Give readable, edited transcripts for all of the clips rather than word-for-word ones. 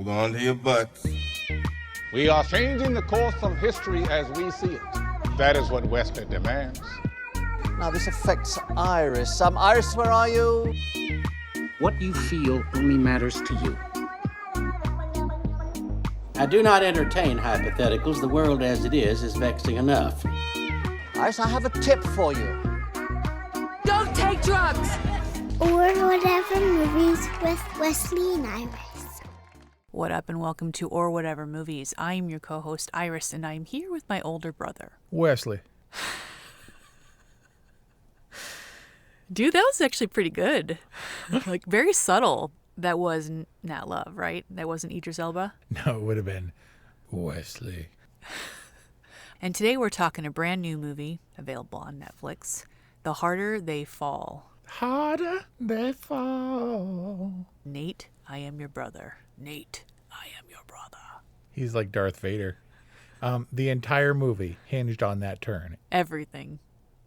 Hold on to your butts. We are changing the course of history as we see it. That is what Wesley demands. Now this affects Iris. Iris, where are you? What you feel only matters to you. I do not entertain hypotheticals. The world as it is vexing enough. Iris, I have a tip for you. Don't take drugs! Or Whatever Movies with Wesley and Iris. What up and welcome to Or Whatever Movies. I'm your co-host Iris and I'm here with my older brother. Wesley. Dude, that was actually pretty good. Like, very subtle. That was Nat Love, right? That wasn't Idris Elba? No, it would have been Wesley. And today we're talking a brand new movie available on Netflix, The Harder They Fall. Harder they fall. Nate, I am your brother. Nate, I am your brother. He's like Darth Vader. The entire movie hinged on that turn. Everything.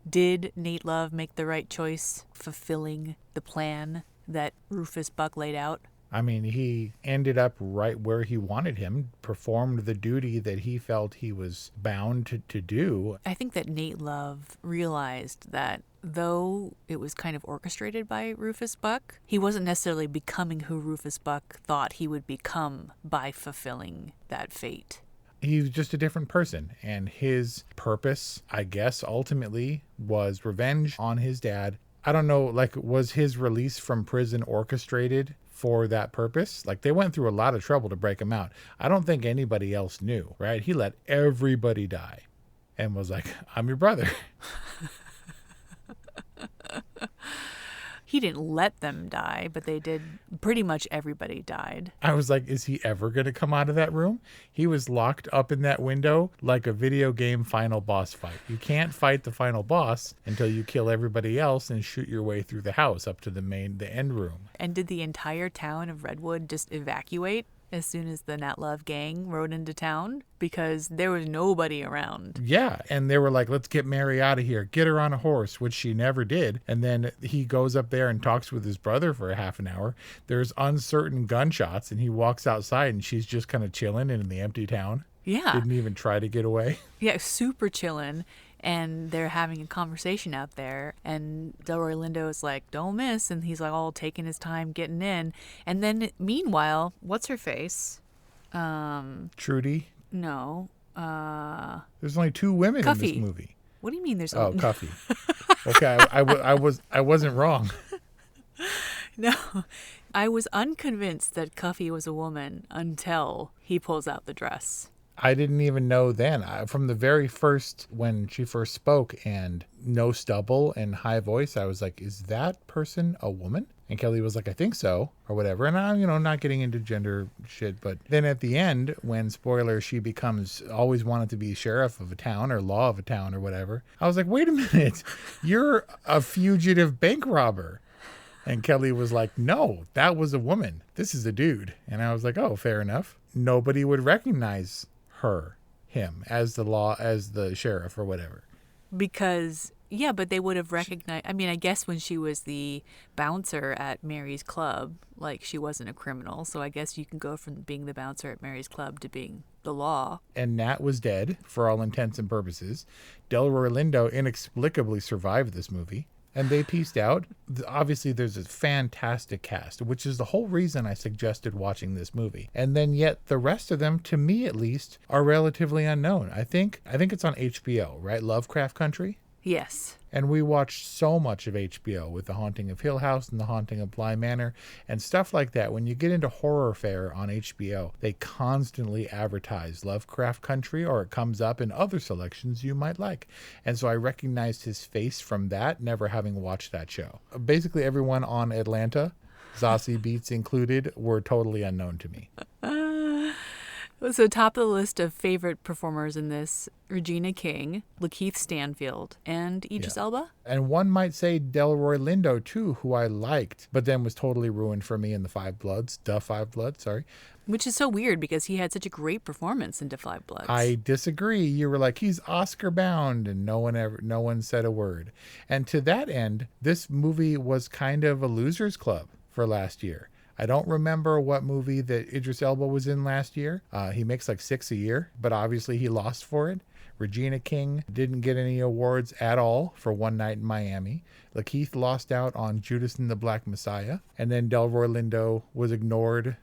Did Nate Love make the right choice, fulfilling the plan that Rufus Buck laid out? I mean, he ended up right where he wanted him, performed the duty that he felt he was bound to do. I think that Nate Love realized that though it was kind of orchestrated by Rufus Buck, he wasn't necessarily becoming who Rufus Buck thought he would become by fulfilling that fate. He's just a different person, and his purpose, I guess, ultimately was revenge on his dad. I don't know, like, was his release from prison orchestrated for that purpose? Like, they went through a lot of trouble to break him out. I don't think anybody else knew, right? He let everybody die and was like, I'm your brother. He didn't let them die, but they did. Pretty much everybody died. I was like, is he ever going to come out of that room? He was locked up in that window like a video game final boss fight. You can't fight the final boss until you kill everybody else and shoot your way through the house up to the end room. And did the entire town of Redwood just evacuate as soon as the Nat Love gang rode into town? Because there was nobody around. Yeah, and they were like, let's get Mary out of here. Get her on a horse, which she never did. And then he goes up there and talks with his brother for a half an hour. There's uncertain gunshots, and he walks outside, and she's just kind of chilling in the empty town. Yeah. Didn't even try to get away. Yeah, super chillin'. And they're having a conversation out there. And Delroy Lindo is like, don't miss. And he's like all taking his time getting in. And then meanwhile, what's her face? Trudy? No. There's only two women Cuffy. in this movie. What do you mean there's Oh, Cuffy. Okay, I wasn't wrong. No. I was unconvinced that Cuffy was a woman until he pulls out the dress. I didn't even know then. From the very first, when she first spoke and no stubble and high voice, I was like, is that person a woman? And Kelly was like, I think so, or whatever. And I'm, not getting into gender shit. But then at the end, when, spoiler, she becomes always wanted to be sheriff of a town or law of a town or whatever, I was like, wait a minute, you're a fugitive bank robber. And Kelly was like, no, that was a woman. This is a dude. And I was like, oh, fair enough. Nobody would recognize him as the sheriff or whatever. Because, yeah, but they would have recognized, I mean, I guess when she was the bouncer at Mary's Club, like, she wasn't a criminal. So I guess you can go from being the bouncer at Mary's Club to being the law. And Nat was dead for all intents and purposes. Delroy Lindo inexplicably survived this movie. And they pieced out. Obviously, there's a fantastic cast, which is the whole reason I suggested watching this movie. And then yet the rest of them, to me at least, are relatively unknown. I think it's on HBO, right? Lovecraft Country? Yes. And we watched so much of HBO with The Haunting of Hill House and The Haunting of Bly Manor and stuff like that. When you get into horror fare on HBO, they constantly advertise Lovecraft Country, or it comes up in other selections you might like. And so I recognized his face from that, never having watched that show. Basically everyone on Atlanta, Zazie Beetz included, were totally unknown to me. So top of the list of favorite performers in this, Regina King, Lakeith Stanfield, and Idris Elba. And one might say Delroy Lindo, too, who I liked, but then was totally ruined for me in The Five Bloods. Which is so weird because he had such a great performance in Da 5 Bloods. I disagree. You were like, he's Oscar bound, and no one said a word. And to that end, this movie was kind of a loser's club for last year. I don't remember what movie that Idris Elba was in last year. He makes like 6 a year, but obviously he lost for it. Regina King didn't get any awards at all for One Night in Miami. Lakeith lost out on Judas and the Black Messiah. And then Delroy Lindo was ignored,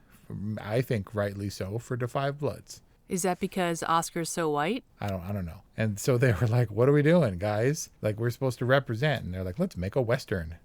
I think rightly so, for Da 5 Bloods. Is that because Oscar's so white? I don't know. And so they were like, what are we doing, guys? Like, we're supposed to represent. And they're like, let's make a Western.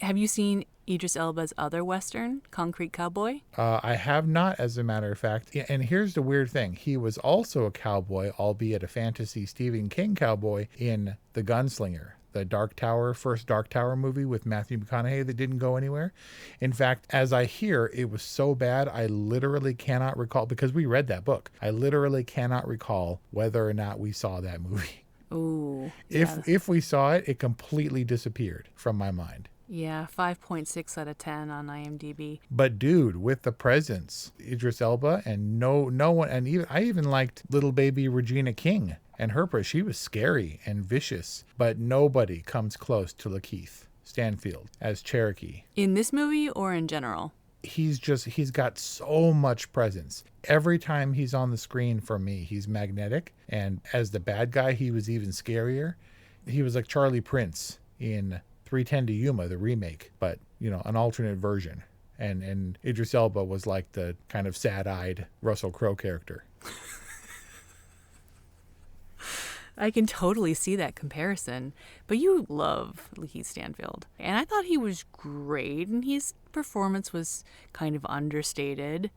Have you seen Idris Elba's other Western, Concrete Cowboy? I have not, as a matter of fact. And here's the weird thing. He was also a cowboy, albeit a fantasy Stephen King cowboy, in The Gunslinger, the first Dark Tower movie with Matthew McConaughey that didn't go anywhere. In fact, as I hear, it was so bad, I literally cannot recall, because we read that book, I literally cannot recall whether or not we saw that movie. Ooh. If we saw it, it completely disappeared from my mind. Yeah, 5.6 out of 10 on IMDb. But dude, with the presence, Idris Elba, and no one, and I even liked little baby Regina King and her. She was scary and vicious, but nobody comes close to Lakeith Stanfield as Cherokee. In this movie or in general? He's got so much presence. Every time he's on the screen for me, he's magnetic. And as the bad guy, he was even scarier. He was like Charlie Prince in 3:10 to Yuma, the remake, but, an alternate version. And Idris Elba was like the kind of sad-eyed Russell Crowe character. I can totally see that comparison. But you love Lakeith Stanfield. And I thought he was great, and his performance was kind of understated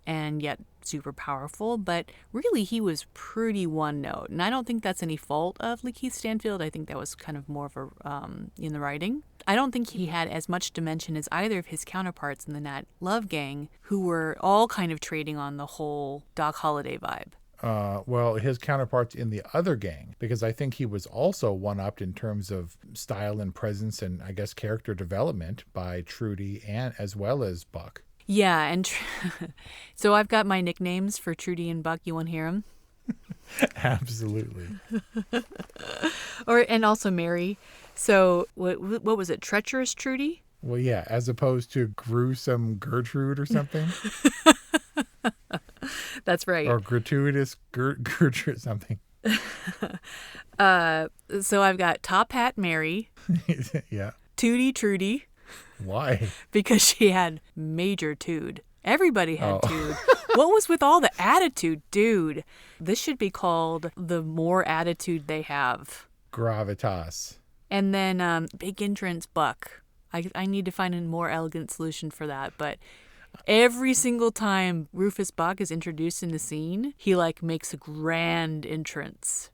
and yet super powerful. But really, he was pretty one note. And I don't think that's any fault of Lakeith Stanfield. I think that was kind of more of a in the writing. I don't think he had as much dimension as either of his counterparts in the Nat Love Gang, who were all kind of trading on the whole Doc Holliday vibe. Well, his counterparts in the other gang, because I think he was also one-upped in terms of style and presence and, I guess, character development by Trudy and as well as Buck. Yeah, and so I've got my nicknames for Trudy and Buck. You want to hear them? Absolutely. And also Mary. So what was it? Treacherous Trudy? Well, yeah, as opposed to gruesome Gertrude or something. That's right. Or gratuitous Gertrude something. So I've got Top Hat Mary. Yeah. Tootie Trudy. Why? Because she had major tood. Everybody had Oh. tood. What was with all the attitude, dude? This should be called The More Attitude They Have. Gravitas. And then big entrance Buck. I need to find a more elegant solution for that, but every single time Rufus Buck is introduced in the scene, he makes a grand entrance.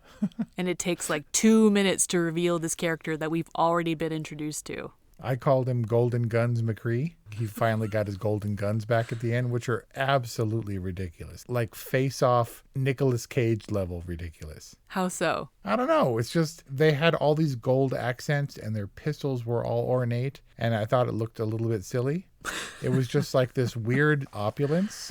And it takes 2 minutes to reveal this character that we've already been introduced to. I called him Golden Guns McCree. He finally got his golden guns back at the end, which are absolutely ridiculous. Like face-off Nicolas Cage level ridiculous. How so? I don't know. It's just they had all these gold accents and their pistols were all ornate. And I thought it looked a little bit silly. It was just like this weird opulence.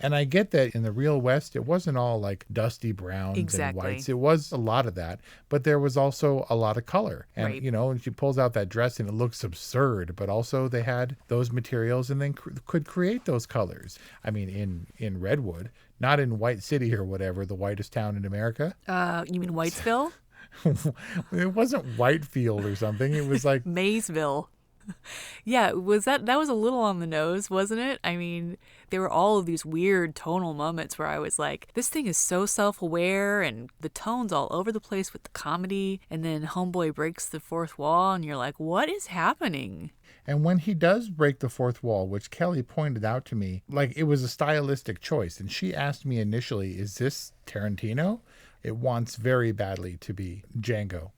And I get that in the real West, it wasn't all like dusty browns Exactly. and whites. It was a lot of that, but there was also a lot of color. And, Right. and she pulls out that dress and it looks absurd, but also they had those materials and then could create those colors. I mean, in Redwood, not in White City or whatever, the whitest town in America. You mean Whitesville? It wasn't Whitefield or something. It was like Maysville. Yeah, that was a little on the nose, wasn't it? I mean, there were all of these weird tonal moments where I was like, this thing is so self-aware and the tone's all over the place with the comedy, and then Homeboy breaks the fourth wall and you're like, what is happening? And when he does break the fourth wall, which Kelly pointed out to me, it was a stylistic choice. And she asked me initially, is this Tarantino? It wants very badly to be Django.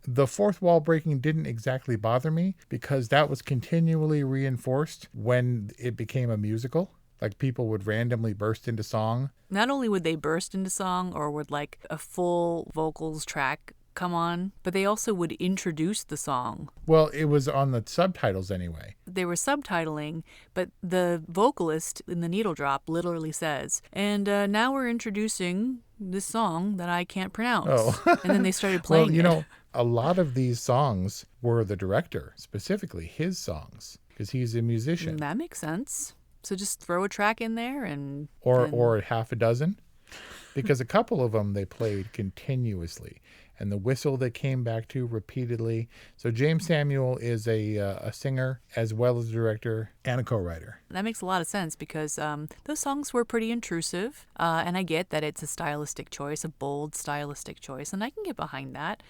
The fourth wall breaking didn't exactly bother me because that was continually reinforced when it became a musical. People would randomly burst into song. Not only would they burst into song or would a full vocals track come on, but they also would introduce the song. Well, it was on the subtitles anyway. They were subtitling, but the vocalist in the needle drop literally says, and now we're introducing this song that I can't pronounce. Oh. And then they started playing Well, a lot of these songs were the director, specifically his songs. because he's a musician. That makes sense. So just throw a track in there and Or half a dozen, because a couple of them they played continuously, and the whistle they came back to repeatedly. So Jeymes Samuel is a singer as well as a director and a co-writer. That makes a lot of sense because those songs were pretty intrusive, and I get that it's a stylistic choice, a bold stylistic choice, and I can get behind that.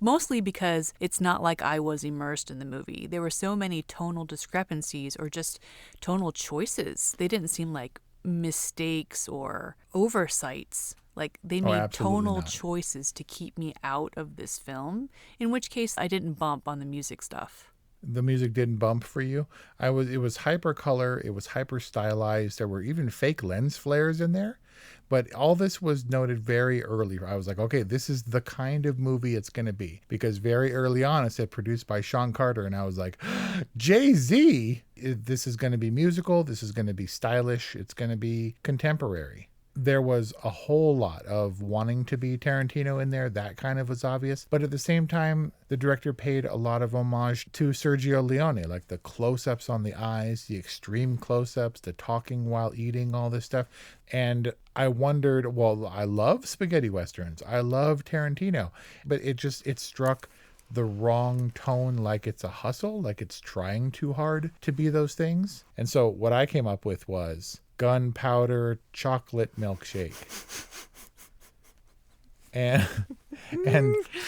Mostly because it's not like I was immersed in the movie. There were so many tonal discrepancies or just tonal choices. They didn't seem like mistakes or oversights. Like they made absolutely tonal not. choices to keep me out of this film, in which case I didn't bump on the music stuff. The music didn't bump for you. It was hyper color, it was hyper stylized. There were even fake lens flares in there. But all this was noted very early. I was like, okay, this is the kind of movie it's going to be. Because very early on it said produced by Sean Carter. And I was like, Jay-Z, this is going to be musical. This is going to be stylish. It's going to be contemporary. There was a whole lot of wanting to be Tarantino in there. That kind of was obvious. But at the same time, the director paid a lot of homage to Sergio Leone, like the close-ups on the eyes, the extreme close-ups, the talking while eating, all this stuff. And I wondered, well, I love spaghetti westerns. I love Tarantino. But it struck the wrong tone, like it's a hustle, like it's trying too hard to be those things. And so what I came up with was Gunpowder Chocolate Milkshake. And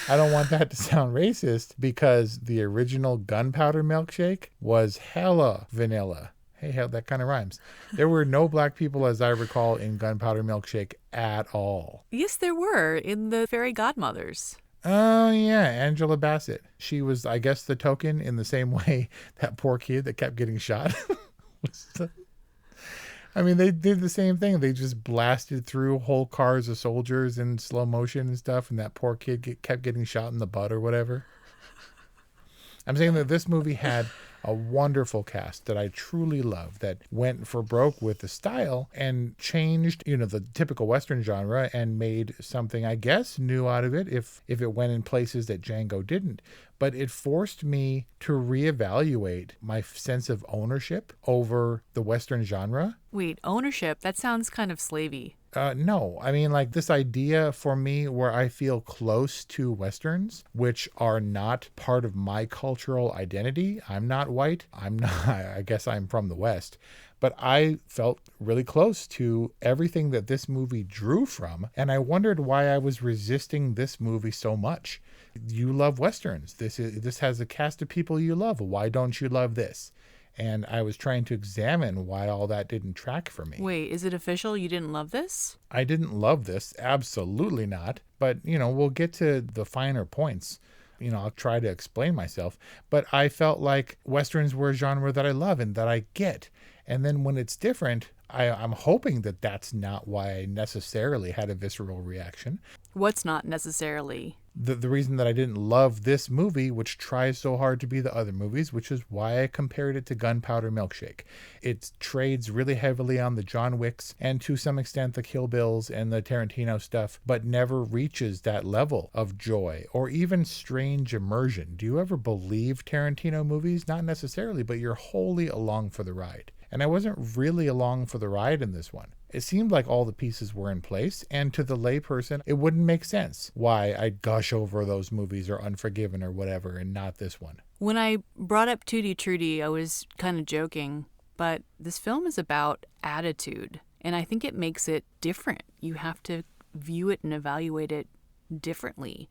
I don't want that to sound racist because the original Gunpowder Milkshake was hella vanilla. Hey, hell, that kind of rhymes. There were no black people, as I recall, in Gunpowder Milkshake at all. Yes, there were in the Fairy Godmothers. Oh, yeah, Angela Bassett. She was, I guess, the token in the same way that poor kid that kept getting shot. I mean, they did the same thing. They just blasted through whole cars of soldiers in slow motion and stuff, and that poor kid kept getting shot in the butt or whatever. I'm saying that this movie had a wonderful cast that I truly love, that went for broke with the style and changed, the typical Western genre and made something, I guess, new out of it if it went in places that Django didn't. But it forced me to reevaluate my sense of ownership over the Western genre. Wait, ownership? That sounds kind of slavey. No, I mean, like this idea for me where I feel close to Westerns, which are not part of my cultural identity. I'm not white. I guess I'm from the West. But I felt really close to everything that this movie drew from. And I wondered why I was resisting this movie so much. You love Westerns. This has a cast of people you love. Why don't you love this? And I was trying to examine why all that didn't track for me. Wait, is it official you didn't love this? I didn't love this. Absolutely not. But, we'll get to the finer points. I'll try to explain myself. But I felt like Westerns were a genre that I love and that I get. And then when it's different, I'm hoping that that's not why I necessarily had a visceral reaction. What's not necessarily? The reason that I didn't love this movie, which tries so hard to be the other movies, which is why I compared it to Gunpowder Milkshake. It trades really heavily on the John Wicks and to some extent the Kill Bills and the Tarantino stuff, but never reaches that level of joy or even strange immersion. Do you ever believe Tarantino movies? Not necessarily, but you're wholly along for the ride. And I wasn't really along for the ride in this one. It seemed like all the pieces were in place, and to the layperson, it wouldn't make sense why I'd gush over those movies or Unforgiven or whatever and not this one. When I brought up Tutti Trutti, I was kind of joking, but this film is about attitude, and I think it makes it different. You have to view it and evaluate it differently.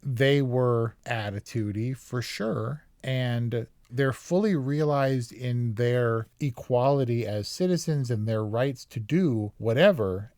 They were attitude-y for sure, and they're fully realized in their equality as citizens and their rights to do whatever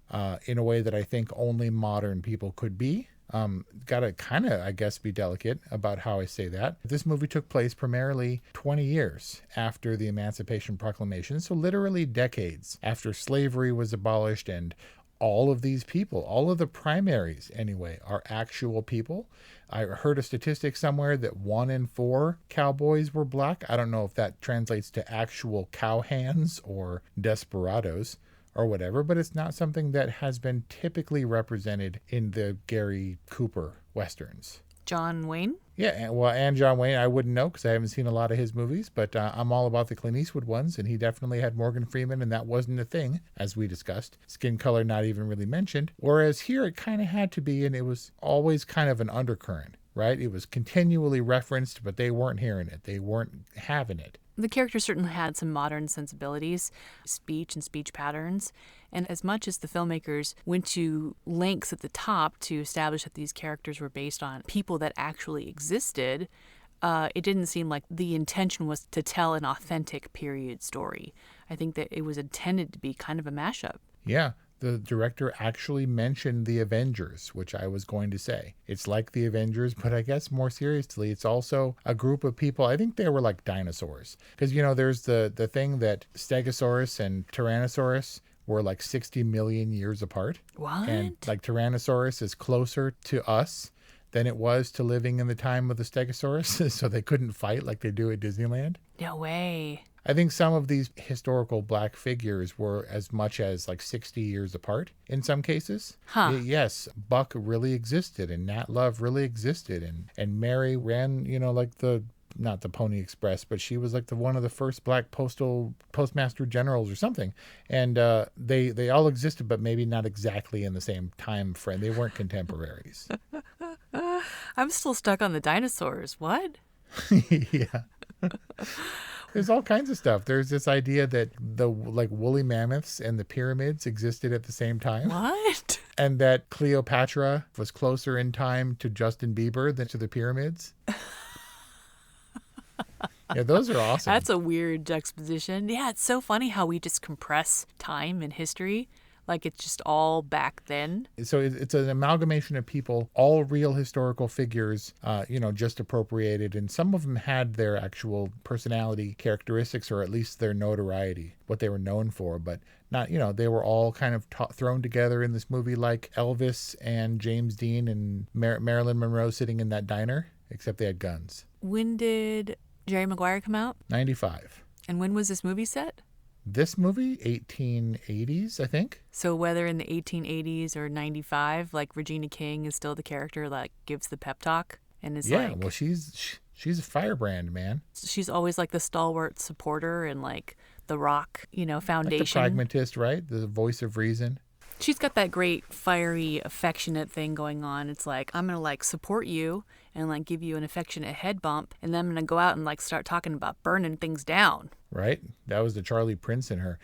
in a way that I think only modern people could be. Gotta kind of, I guess, be delicate about how I say that. This movie took place primarily 20 years after the Emancipation Proclamation, so literally decades after slavery was abolished, and all of these people, all of the primaries anyway, are actual people. I heard a statistic somewhere that 1 in 4 cowboys were black. I don't know if that translates to actual cowhands or desperados or whatever, but it's not something that has been typically represented in the Gary Cooper Westerns. John Wayne? Yeah, well, and John Wayne, I wouldn't know because I haven't seen a lot of his movies, but I'm all about the Clint Eastwood ones, and he definitely had Morgan Freeman, and that wasn't a thing, as we discussed. Skin color not even really mentioned, whereas here it kind of had to be, and it was always kind of an undercurrent, right? It was continually referenced, but they weren't hearing it. They weren't having it. The character certainly had some modern sensibilities, speech and speech patterns. And as much as the filmmakers went to lengths at the top to establish that these characters were based on people that actually existed, it didn't seem like the intention was to tell an authentic period story. I think that it was intended to be kind of a mashup. Yeah. The director actually mentioned the Avengers, which I was going to say. It's like the Avengers, but I guess more seriously, it's also a group of people. I think they were like dinosaurs. Because, there's the thing that Stegosaurus and Tyrannosaurus were like 60 million years apart. What? And like Tyrannosaurus is closer to us than it was to living in the time of the Stegosaurus, so they couldn't fight like they do at Disneyland. No way. I think some of these historical black figures were as much as like 60 years apart in some cases. Huh. Yes, Buck really existed and Nat Love really existed and Mary ran, like not the Pony Express, but she was like one of the first black postmaster generals or something. And they all existed, but maybe not exactly in the same time frame. They weren't contemporaries. I'm still stuck on the dinosaurs. What? Yeah. There's all kinds of stuff. There's this idea that the woolly mammoths and the pyramids existed at the same time. What? And that Cleopatra was closer in time to Justin Bieber than to the pyramids. Yeah, those are awesome. That's a weird juxtaposition. Yeah, it's so funny how we just compress time and history. Like it's just all back then. So it's an amalgamation of people, all real historical figures, just appropriated. And some of them had their actual personality characteristics, or at least their notoriety, what they were known for. But not, they were all kind of thrown together in this movie, like Elvis and James Dean and Marilyn Monroe sitting in that diner, except they had guns. When did Jerry Maguire come out? 95. And when was this movie set? This movie, 1880s, I think. So whether in the 1880s or 95, like Regina King is still the character that gives the pep talk and is well, she's a firebrand, man. She's always like the stalwart supporter and like the rock, foundation. Like the pragmatist, right? The voice of reason. She's got that great fiery, affectionate thing going on. It's like, I'm going to support you and give you an affectionate head bump. And then I'm going to go out and start talking about burning things down. Right. That was the Charlie Prince in her.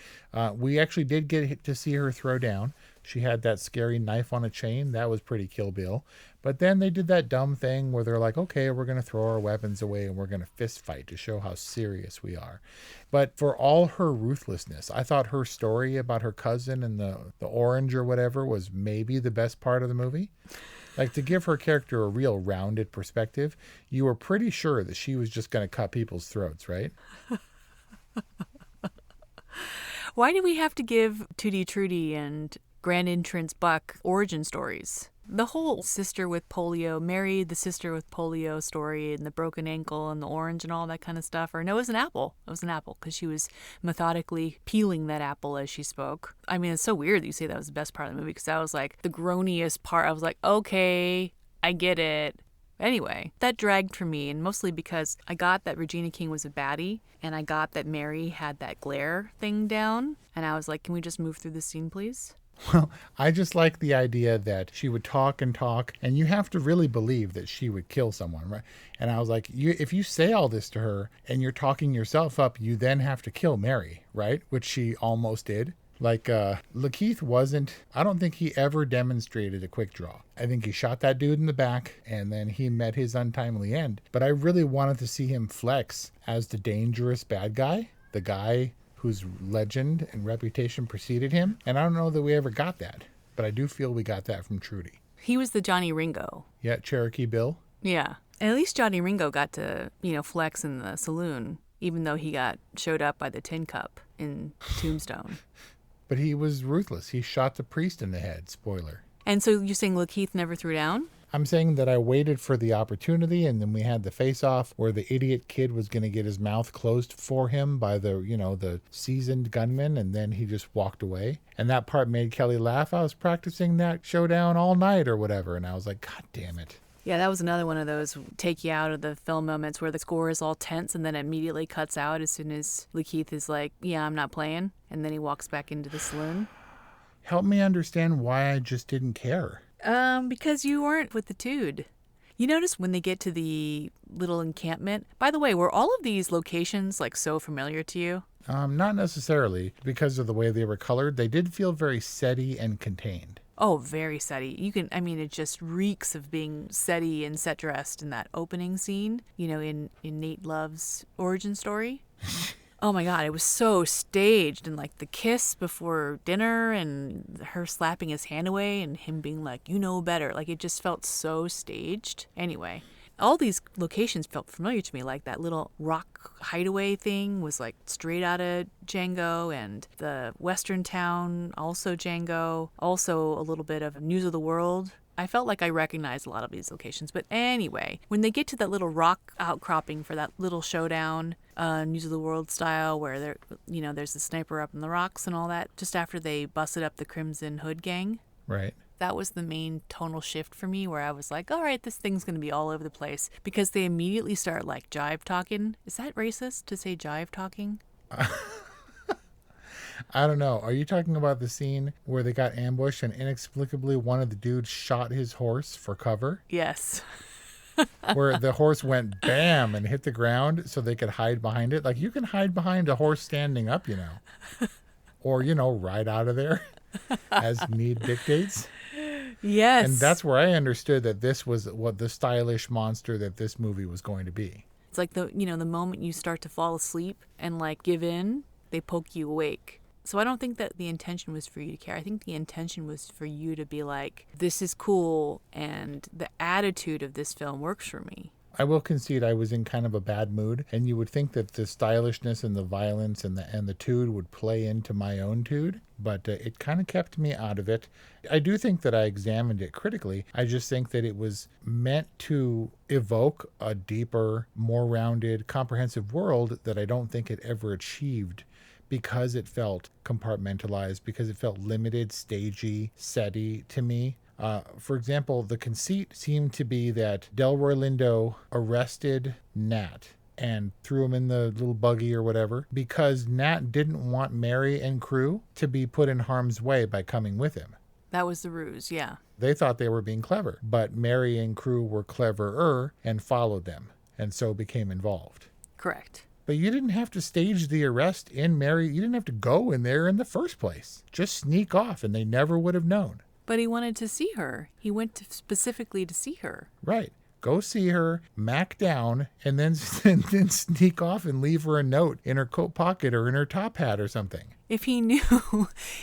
We actually did get to see her throw down. She had that scary knife on a chain. That was pretty Kill Bill. But then they did that dumb thing where they're like, okay, we're going to throw our weapons away and we're going to fist fight to show how serious we are. But for all her ruthlessness, I thought her story about her cousin and the orange or whatever was maybe the best part of the movie. To give her character a real rounded perspective, you were pretty sure that she was just going to cut people's throats, right? Why do we have to give Tootie Trudy and Grand Entrance Buck origin stories? The whole sister with polio, Mary the sister with polio story and the broken ankle and the orange and all that kind of stuff. Or no, it was an apple. It was an apple because she was methodically peeling that apple as she spoke. I mean, it's so weird that you say that was the best part of the movie because that was the groaniest part. I was like, okay, I get it. Anyway, that dragged for me, and mostly because I got that Regina King was a baddie, and I got that Mary had that glare thing down, and I was like, can we just move through this scene, please? Well, I just like the idea that she would talk and talk, and you have to really believe that she would kill someone, right? And I was like, if you say all this to her, and you're talking yourself up, you then have to kill Mary, right? Which she almost did. Lakeith I don't think he ever demonstrated a quick draw. I think he shot that dude in the back and then he met his untimely end. But I really wanted to see him flex as the dangerous bad guy, the guy whose legend and reputation preceded him. And I don't know that we ever got that, but I do feel we got that from Trudy. He was the Johnny Ringo. Yeah, Cherokee Bill. Yeah. At least Johnny Ringo got to, flex in the saloon, even though he got showed up by the tin cup in Tombstone. But he was ruthless. He shot the priest in the head. Spoiler. And so you're saying Lakeith never threw down? I'm saying that I waited for the opportunity, and then we had the face-off where the idiot kid was going to get his mouth closed for him by the seasoned gunman, and then he just walked away. And that part made Kelly laugh. I was practicing that showdown all night or whatever, and I was like, God damn it. Yeah, that was another one of those take you out of the film moments where the score is all tense and then immediately cuts out as soon as Lakeith is like, yeah, I'm not playing. And then he walks back into the saloon. Help me understand why I just didn't care. Because you weren't with the dude. You notice when they get to the little encampment, by the way, were all of these locations like so familiar to you? Not necessarily because of the way they were colored. They did feel very setty and contained. Oh, very setty. It just reeks of being setty and set dressed in that opening scene, in Nate Love's origin story. Oh my God, it was so staged, and like the kiss before dinner and her slapping his hand away and him being like, you know better. Like it just felt so staged. Anyway, all these locations felt familiar to me, like that little rock hideaway thing was like straight out of Django, and the Western town, also Django, also a little bit of News of the World. I felt like I recognized a lot of these locations. But anyway, when they get to that little rock outcropping for that little showdown, News of the World style, where there's the sniper up in the rocks and all that, just after they busted up the Crimson Hood gang. Right. That was the main tonal shift for me, where I was like, all right, this thing's going to be all over the place. Because they immediately start like jive talking. Is that racist to say jive talking? I don't know. Are you talking about the scene where they got ambushed and inexplicably one of the dudes shot his horse for cover? Yes. Where the horse went bam and hit the ground so they could hide behind it. Like you can hide behind a horse standing up, or, ride out of there as need dictates. Yes. And that's where I understood that this was what the stylish monster that this movie was going to be. It's like the moment you start to fall asleep and like give in, they poke you awake. So I don't think that the intention was for you to care. I think the intention was for you to be like, this is cool, and the attitude of this film works for me. I will concede I was in kind of a bad mood, and you would think that the stylishness and the violence and the tude would play into my own tude, but it kind of kept me out of it. I do think that I examined it critically. I just think that it was meant to evoke a deeper, more rounded, comprehensive world that I don't think it ever achieved, because it felt compartmentalized, because it felt limited, stagey, setty to me. For example, the conceit seemed to be that Delroy Lindo arrested Nat and threw him in the little buggy or whatever because Nat didn't want Mary and crew to be put in harm's way by coming with him. That was the ruse, yeah. They thought they were being clever, but Mary and crew were cleverer and followed them, and so became involved. Correct. But you didn't have to stage the arrest in Mary. You didn't have to go in there in the first place. Just sneak off and they never would have known. But he wanted to see her. He went specifically to see her. Right. Go see her, mac down, and then sneak off and leave her a note in her coat pocket or in her top hat or something. If he knew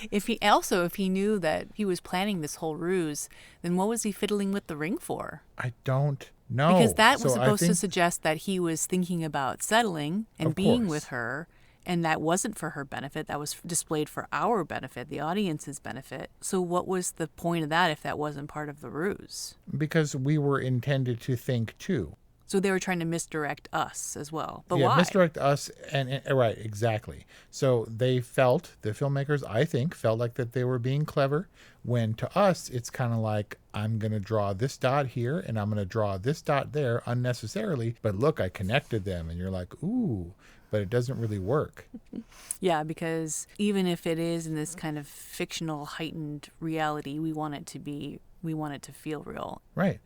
that he was planning this whole ruse, then what was he fiddling with the ring for? I don't know. Because that was supposed to suggest that he was thinking about settling and being with her, and that wasn't for her benefit. That was displayed for our benefit, the audience's benefit. So what was the point of that if that wasn't part of the ruse? Because we were intended to think too. So they were trying to misdirect us as well. But yeah, why? Misdirect us, and right, exactly. So the filmmakers, I think, felt like that they were being clever, when to us, it's kind of like, I'm going to draw this dot here, and I'm going to draw this dot there unnecessarily, but look, I connected them, and you're like, ooh, but it doesn't really work. Yeah, because even if it is in this kind of fictional, heightened reality, we want it to feel real. Right.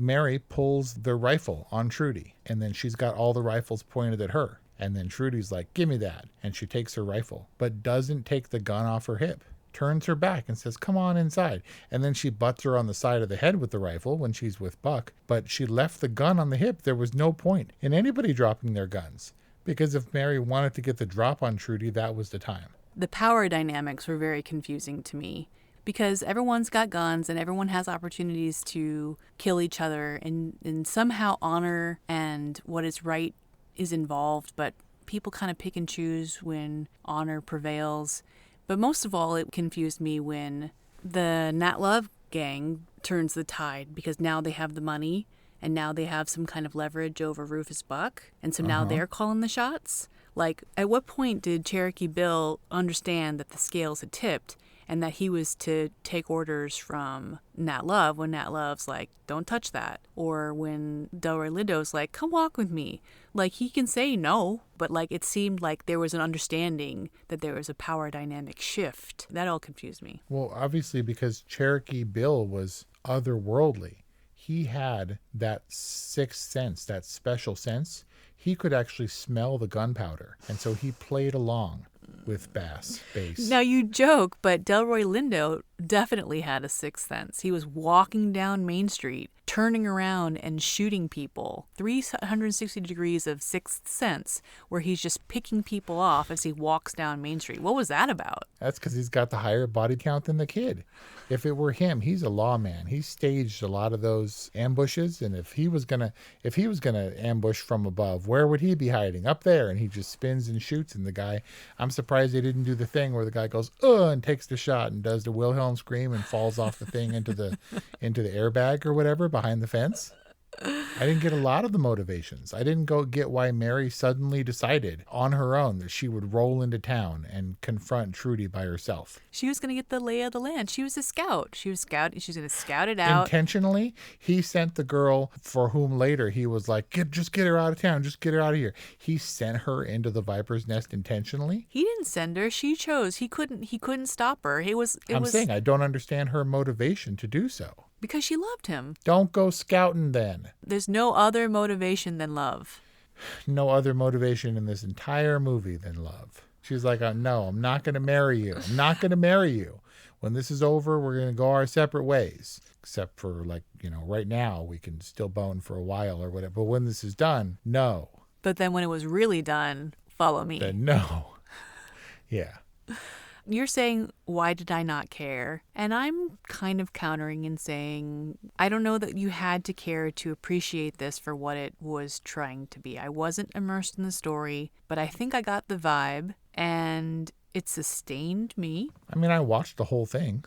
Mary pulls the rifle on Trudy, and then she's got all the rifles pointed at her. And then Trudy's like, give me that. And she takes her rifle, but doesn't take the gun off her hip. Turns her back and says, come on inside. And then she butts her on the side of the head with the rifle when she's with Buck. But she left the gun on the hip. There was no point in anybody dropping their guns, because if Mary wanted to get the drop on Trudy, that was the time. The power dynamics were very confusing to me, because everyone's got guns and everyone has opportunities to kill each other, and somehow honor and what is right is involved, but people kind of pick and choose when honor prevails. But most of all, it confused me when the Nat Love gang turns the tide, because now they have the money and now they have some kind of leverage over Rufus Buck, and so now they're calling the shots. Like, at what point did Cherokee Bill understand that the scales had tipped and that he was to take orders from Nat Love when Nat Love's like, don't touch that. Or when Delroy Lindo's like, come walk with me. Like, he can say no, but like it seemed like there was an understanding that there was a power dynamic shift. That all confused me. Well, obviously, because Cherokee Bill was otherworldly. He had that sixth sense, that special sense. He could actually smell the gunpowder. And so he played along with bass. Now you joke, but Delroy Lindo definitely had a sixth sense. He was walking down Main Street, turning around and shooting people. 360 degrees of sixth sense, where he's just picking people off as he walks down Main Street. What was that about? That's because he's got the higher body count than the kid. If it were him, he's a lawman. He staged a lot of those ambushes, and if he was gonna ambush from above, where would he be hiding? Up there, and he just spins and shoots. And the guy, I'm surprised they didn't do the thing where the guy goes and takes the shot and does the Wilhelm scream and falls off the thing into the airbag or whatever behind the fence. I didn't get a lot of the motivations. I didn't get why Mary suddenly decided on her own that she would roll into town and confront Trudy by herself. She was going to get the lay of the land. She was a scout. She was going to scout it out. Intentionally, he sent the girl for whom later he was like, just get her out of town. Just get her out of here. He sent her into the Viper's Nest intentionally. He didn't send her. She chose. He couldn't stop her. I'm saying I don't understand her motivation to do so. Because she loved him. Don't go scouting then. There's no other motivation than love. No other motivation in this entire movie than love. She's like, no, I'm not going to marry you. I'm not going to marry you. When this is over, we're going to go our separate ways. Except for right now we can still bone for a while or whatever. But when this is done, no. But then when it was really done, follow me. Then no. Yeah. You're saying, why did I not care? And I'm kind of countering and saying, I don't know that you had to care to appreciate this for what it was trying to be. I wasn't immersed in the story, but I think I got the vibe, and it sustained me. I mean, I watched the whole thing.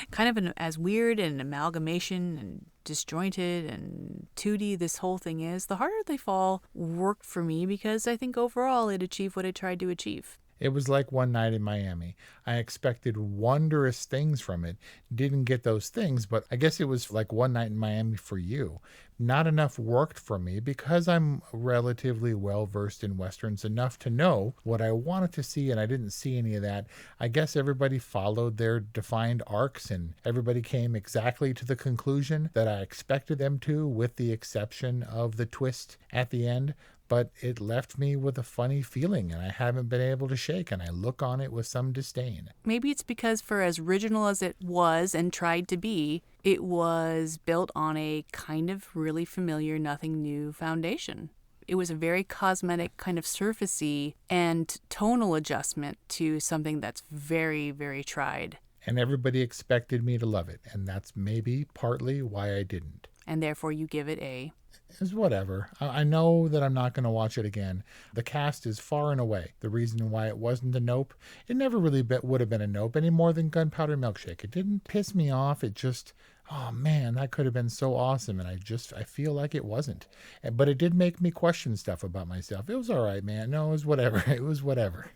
Kind of as weird and amalgamation and disjointed and 2D this whole thing is, The Harder They Fall worked for me because I think overall it achieved what it tried to achieve. It was like One Night in Miami. I expected wondrous things from it. Didn't get those things, but I guess it was like One Night in Miami for you. Not enough worked for me because I'm relatively well-versed in Westerns enough to know what I wanted to see, and I didn't see any of that. I guess everybody followed their defined arcs, and everybody came exactly to the conclusion that I expected them to, with the exception of the twist at the end. But it left me with a funny feeling, and I haven't been able to shake, and I look on it with some disdain. Maybe it's because for as original as it was and tried to be, it was built on a kind of really familiar, nothing new foundation. It was a very cosmetic, kind of surfacey and tonal adjustment to something that's very, very tried. And everybody expected me to love it, and that's maybe partly why I didn't. And therefore you give it a... It's whatever. I know that I'm not going to watch it again. The cast is far and away the reason why it wasn't a nope. It never really would have been a nope any more than Gunpowder Milkshake. It didn't piss me off. It just, oh man, that could have been so awesome. And I feel like it wasn't. But it did make me question stuff about myself. It was all right, man. No, it was whatever. It was whatever.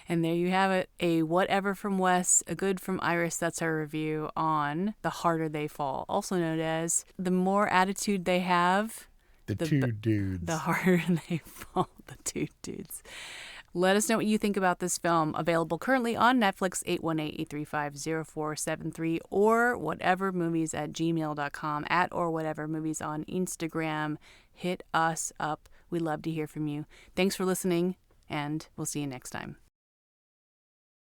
And there you have it, a whatever from Wes, a good from Iris. That's our review on The Harder They Fall, also known as The More Attitude They Have, the two dudes. The Harder They Fall, the two dudes. Let us know what you think about this film. Available currently on Netflix, 818-835-0473, or whatevermovies@gmail.com, or whatevermovies on Instagram. Hit us up. We'd love to hear from you. Thanks for listening, and we'll see you next time.